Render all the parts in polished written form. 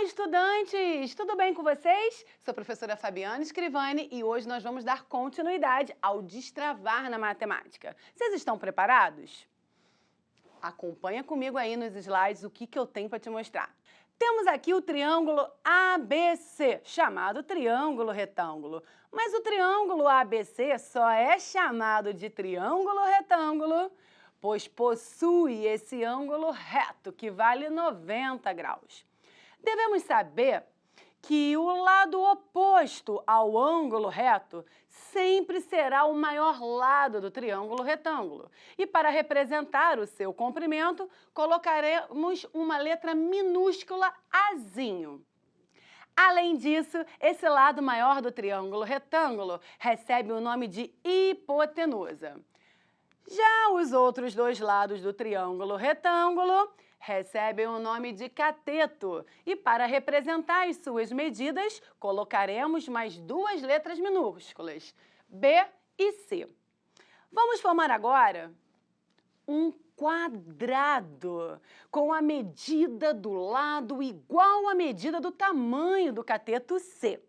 estudantes! Tudo bem com vocês? Sou a professora Fabiana Scrivani e hoje nós vamos dar continuidade ao destravar na matemática. Vocês estão preparados? Acompanha comigo aí nos slides o que eu tenho para te mostrar. Temos aqui o triângulo ABC, chamado triângulo retângulo. Mas o triângulo ABC só é chamado de triângulo retângulo, pois possui esse ângulo reto, que vale 90 graus. Devemos saber que o lado oposto ao ângulo reto sempre será o maior lado do triângulo retângulo. E para representar o seu comprimento, colocaremos uma letra minúscula Azinho. Além disso, esse lado maior do triângulo retângulo recebe o nome de hipotenusa. Já os outros dois lados do triângulo retângulo recebem o nome de cateto e para representar as suas medidas, colocaremos mais duas letras minúsculas, B e C. Vamos formar agora um quadrado com a medida do lado igual à medida do tamanho do cateto C.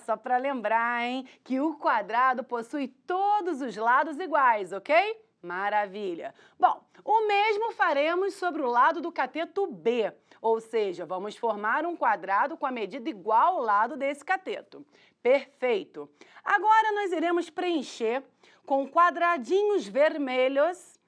Só para lembrar, hein, que o quadrado possui todos os lados iguais, ok? Maravilha! Bom, o mesmo faremos sobre o lado do cateto B, ou seja, vamos formar um quadrado com a medida igual ao lado desse cateto. Perfeito! Agora nós iremos preencher com quadradinhos vermelhos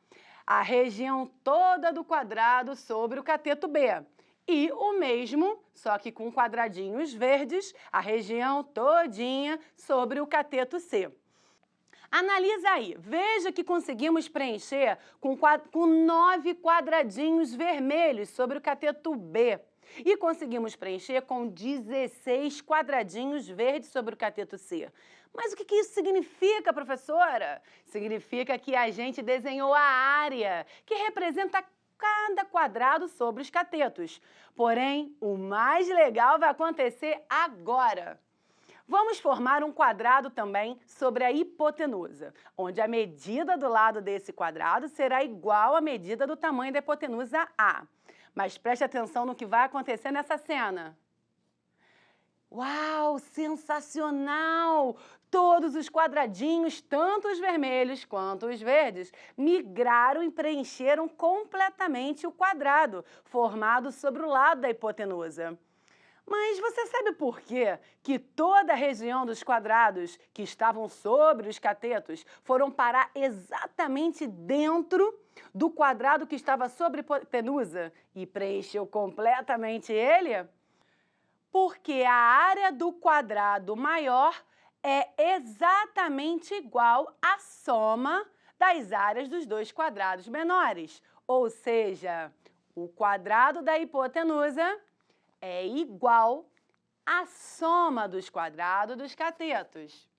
a região toda do quadrado sobre o cateto B. E o mesmo, só que com quadradinhos verdes, a região todinha sobre o cateto C. Analisa aí, veja que conseguimos preencher com 9 quadradinhos vermelhos sobre o cateto B. E conseguimos preencher com 16 quadradinhos verdes sobre o cateto C. Mas o que isso significa, professora? Significa que a gente desenhou a área, que representa cada quadrado sobre os catetos. Porém, o mais legal vai acontecer agora. Vamos formar um quadrado também sobre a hipotenusa, onde a medida do lado desse quadrado será igual à medida do tamanho da hipotenusa A. Mas preste atenção no que vai acontecer nessa cena. Uau, sensacional! Todos os quadradinhos, tanto os vermelhos quanto os verdes, migraram e preencheram completamente o quadrado, formado sobre o lado da hipotenusa. Mas você sabe por quê que toda a região dos quadrados que estavam sobre os catetos foram parar exatamente dentro do quadrado que estava sobre a hipotenusa e preencheu completamente ele? Porque a área do quadrado maior é exatamente igual à soma das áreas dos dois quadrados menores. Ou seja, o quadrado da hipotenusa é igual à soma dos quadrados dos catetos.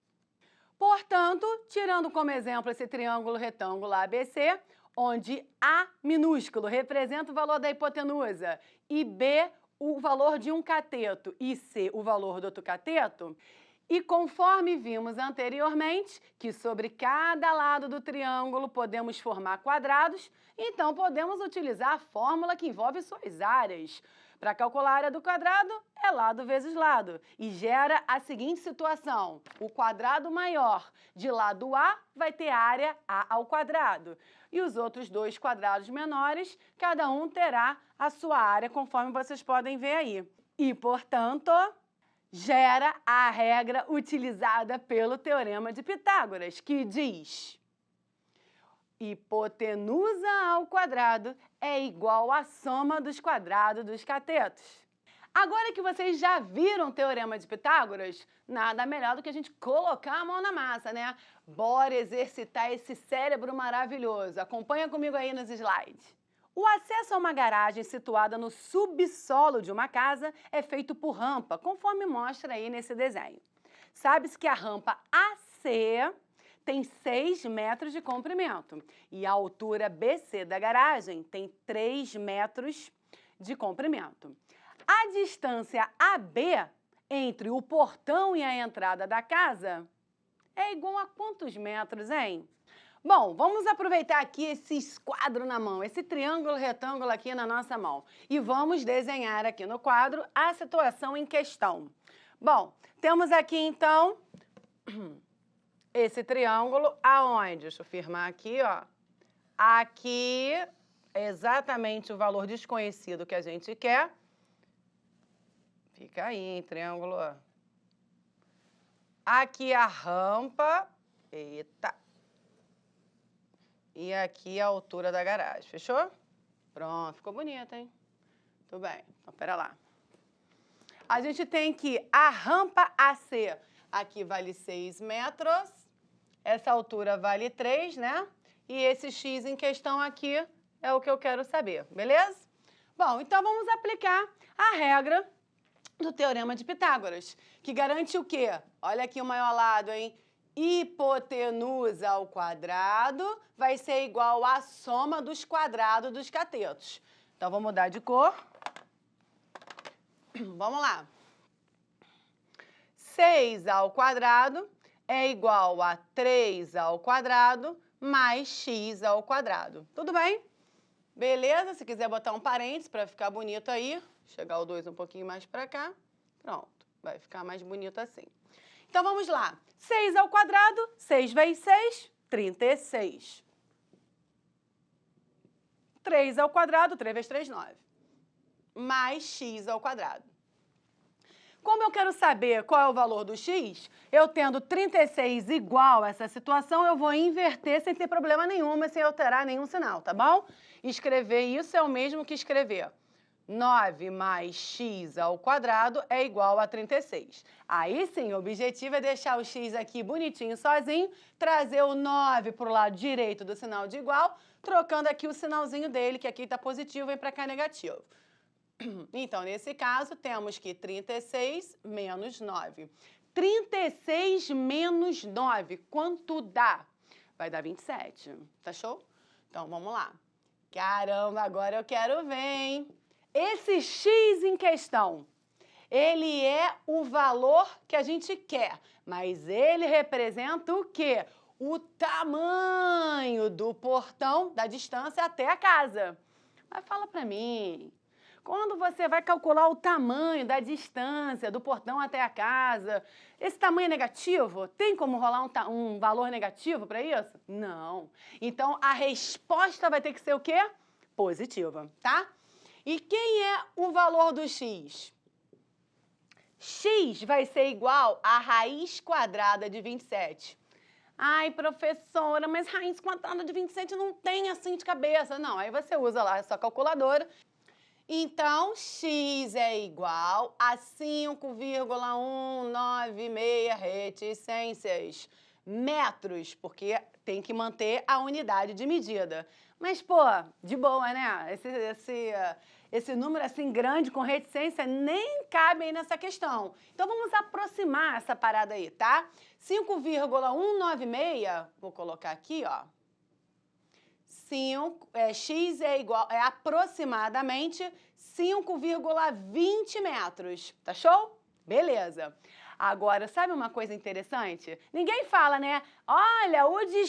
Portanto, tirando como exemplo esse triângulo retângulo ABC, onde A minúsculo representa o valor da hipotenusa e B o valor de um cateto e C o valor do outro cateto, e conforme vimos anteriormente que sobre cada lado do triângulo podemos formar quadrados, então podemos utilizar a fórmula que envolve suas áreas. Para calcular a área do quadrado, é lado vezes lado, e gera a seguinte situação. O quadrado maior de lado A vai ter área A ao quadrado, e os outros dois quadrados menores, cada um terá a sua área, conforme vocês podem ver aí. E, portanto, gera a regra utilizada pelo Teorema de Pitágoras, que diz: hipotenusa ao quadrado é igual à soma dos quadrados dos catetos. Agora que vocês já viram o Teorema de Pitágoras, nada melhor do que a gente colocar a mão na massa, né? Bora exercitar esse cérebro maravilhoso. Acompanha comigo aí nos slides. O acesso a uma garagem situada no subsolo de uma casa é feito por rampa, conforme mostra aí nesse desenho. Sabe-se que a rampa AC tem 6 metros de comprimento e a altura BC da garagem tem 3 metros de comprimento. A distância AB entre o portão e a entrada da casa é igual a quantos metros, hein? Bom, vamos aproveitar aqui esse esquadro na mão, esse triângulo retângulo aqui na nossa mão. E vamos desenhar aqui no quadro a situação em questão. Bom, temos aqui então esse triângulo aonde? Deixa eu firmar aqui, ó. Aqui é exatamente o valor desconhecido que a gente quer. Fica aí, hein, triângulo. Aqui a rampa. Eita. E aqui a altura da garagem. Fechou? Pronto, ficou bonito, hein? Tudo bem. Então, pera lá. A gente tem que a rampa AC aqui vale 6 metros. Essa altura vale 3, né? E esse X em questão aqui é o que eu quero saber, beleza? Bom, então vamos aplicar a regra do Teorema de Pitágoras, que garante o quê? Olha aqui o maior lado, hein? Hipotenusa ao quadrado vai ser igual à soma dos quadrados dos catetos. Então, vou mudar de cor. Vamos lá. 6 ao quadrado é igual a 3 ao quadrado mais x ao quadrado. Tudo bem? Beleza? Se quiser botar um parênteses para ficar bonito aí, chegar o 2 um pouquinho mais para cá, pronto. Vai ficar mais bonito assim. Então, vamos lá. 6 ao quadrado, 6 vezes 6, 36. 3 ao quadrado, 3 vezes 3, 9. Mais x ao quadrado. Como eu quero saber qual é o valor do x, eu tendo 36 igual a essa situação, eu vou inverter sem ter problema nenhum, sem alterar nenhum sinal, tá bom? Escrever isso é o mesmo que escrever 9 mais x ao quadrado é igual a 36. Aí sim, o objetivo é deixar o x aqui bonitinho sozinho, trazer o 9 para o lado direito do sinal de igual, trocando aqui o sinalzinho dele, que aqui está positivo, vem para cá negativo. Então, nesse caso, temos que 36 menos 9. 36 menos 9, quanto dá? Vai dar 27, tá show? Então, vamos lá. Caramba, agora eu quero ver, hein? Esse x em questão, ele é o valor que a gente quer, mas ele representa o quê? O tamanho do portão, da distância até a casa. Mas fala pra mim, quando você vai calcular o tamanho da distância do portão até a casa, esse tamanho é negativo? Tem como rolar um valor negativo para isso? Não. Então, a resposta vai ter que ser o quê? Positiva, tá? E quem é o valor do x? X vai ser igual a raiz quadrada de 27. Ai, professora, mas raiz quadrada de 27 não tem assim de cabeça. Não, aí você usa lá a sua calculadora. Então, x é igual a 5,196 reticências metros, porque tem que manter a unidade de medida. Mas, pô, de boa, né? Esse número assim grande com reticência nem cabe aí nessa questão. Então, vamos aproximar essa parada aí, tá? 5,196, vou colocar aqui, ó. X é aproximadamente 5,20 metros, tá show? Beleza. Agora, sabe uma coisa interessante? Ninguém fala, né? Olha,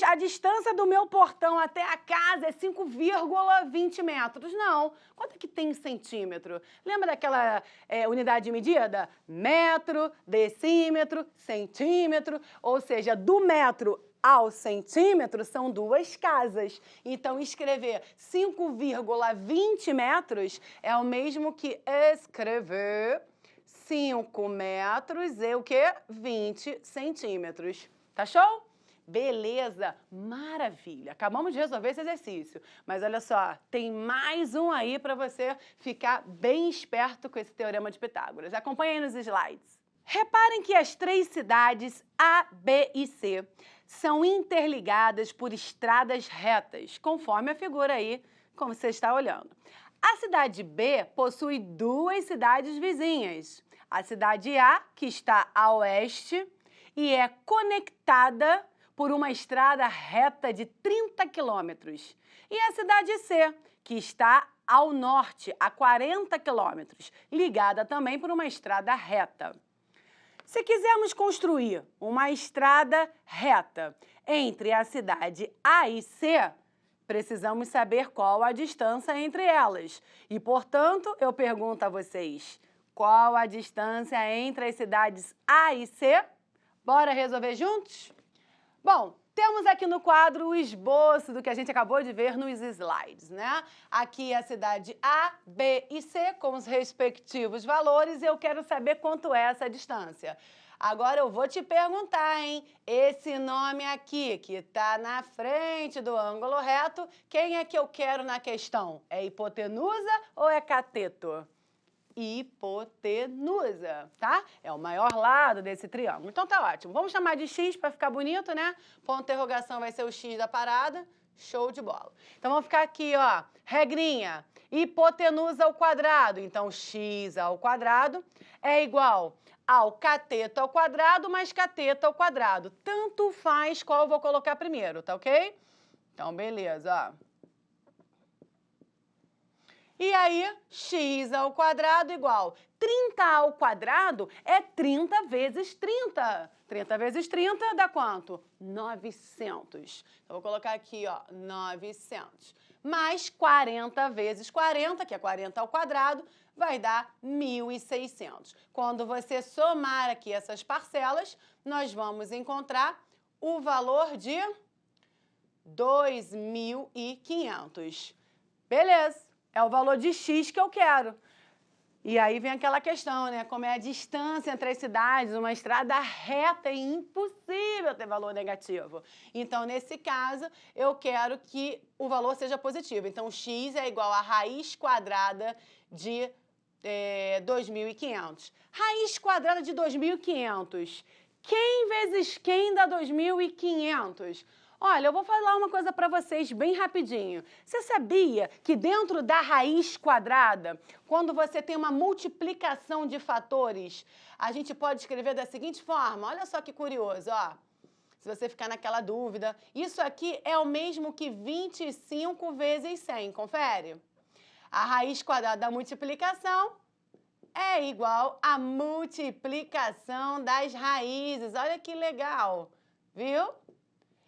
a distância do meu portão até a casa é 5,20 metros. Não. Quanto é que tem em centímetro? Lembra daquela unidade de medida? Metro, decímetro, centímetro. Ou seja, do metro ao centímetro são 2 casas. Então, escrever 5,20 metros é o mesmo que escrever 5 metros e o quê? 20 centímetros. Tá show? Beleza, maravilha. Acabamos de resolver esse exercício. Mas olha só, tem mais um aí para você ficar bem esperto com esse Teorema de Pitágoras. Acompanhe aí nos slides. Reparem que as 3 cidades A, B e C são interligadas por estradas retas, conforme a figura aí, como você está olhando. A cidade B possui 2 cidades vizinhas. A cidade A, que está a oeste e é conectada por uma estrada reta de 30 quilômetros. E a cidade C, que está ao norte, a 40 quilômetros, ligada também por uma estrada reta. Se quisermos construir uma estrada reta entre a cidade A e C, precisamos saber qual a distância entre elas. E, portanto, eu pergunto a vocês, qual a distância entre as cidades A e C? Bora resolver juntos? Bom, temos aqui no quadro o esboço do que a gente acabou de ver nos slides, né? Aqui é a cidade A, B e C com os respectivos valores e eu quero saber quanto é essa distância. Agora eu vou te perguntar, hein? Esse nome aqui, que está na frente do ângulo reto, quem é que eu quero na questão? É hipotenusa ou é cateto? Hipotenusa, tá? É o maior lado desse triângulo. Então tá ótimo. Vamos chamar de x para ficar bonito, né? Ponto de interrogação vai ser o x da parada. Show de bola. Então vamos ficar aqui, ó. Regrinha. Hipotenusa ao quadrado. Então x ao quadrado é igual ao cateto ao quadrado mais cateto ao quadrado. Tanto faz qual eu vou colocar primeiro, tá ok? Então beleza, ó. E aí, x ao quadrado igual 30 ao quadrado é 30 vezes 30. 30 vezes 30 dá quanto? 900. Então, vou colocar aqui, ó, 900. Mais 40 vezes 40, que é 40 ao quadrado, vai dar 1.600. Quando você somar aqui essas parcelas, nós vamos encontrar o valor de 2.500. Beleza. É o valor de x que eu quero. E aí vem aquela questão, né? Como é a distância entre as cidades, uma estrada reta, é impossível ter valor negativo. Então, nesse caso, eu quero que o valor seja positivo. Então, x é igual a raiz quadrada de 2.500. Raiz quadrada de 2.500. Quem vezes quem dá 2.500? Olha, eu vou falar uma coisa para vocês bem rapidinho. Você sabia que dentro da raiz quadrada, quando você tem uma multiplicação de fatores, a gente pode escrever da seguinte forma? Olha só que curioso, ó. Se você ficar naquela dúvida, isso aqui é o mesmo que 25 vezes 100, confere? A raiz quadrada da multiplicação é igual à multiplicação das raízes. Olha que legal, viu?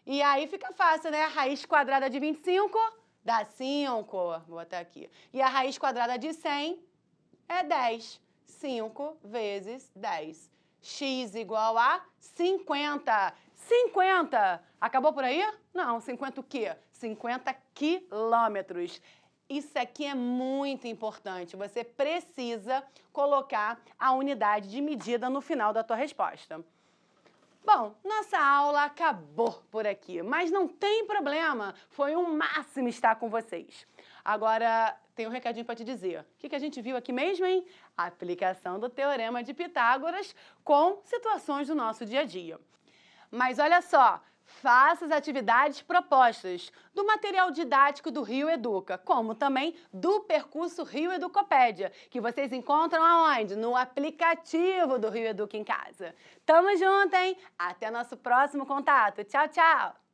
E aí fica fácil, né? A raiz quadrada de 25 dá 5. Vou botar aqui. E a raiz quadrada de 100 é 10. 5 vezes 10. X igual a 50. 50! Acabou por aí? Não, 50 o quê? 50 quilômetros. Isso aqui é muito importante. Você precisa colocar a unidade de medida no final da tua resposta. Bom, nossa aula acabou por aqui, mas não tem problema, foi um máximo estar com vocês. Agora, tem um recadinho para te dizer. O que a gente viu aqui mesmo, hein? A aplicação do Teorema de Pitágoras com situações do nosso dia a dia. Mas olha só, faça as atividades propostas do material didático do Rio Educa, como também do percurso Rio Educopédia, que vocês encontram aonde? No aplicativo do Rio Educa em Casa. Tamo junto, hein? Até nosso próximo contato. Tchau, tchau!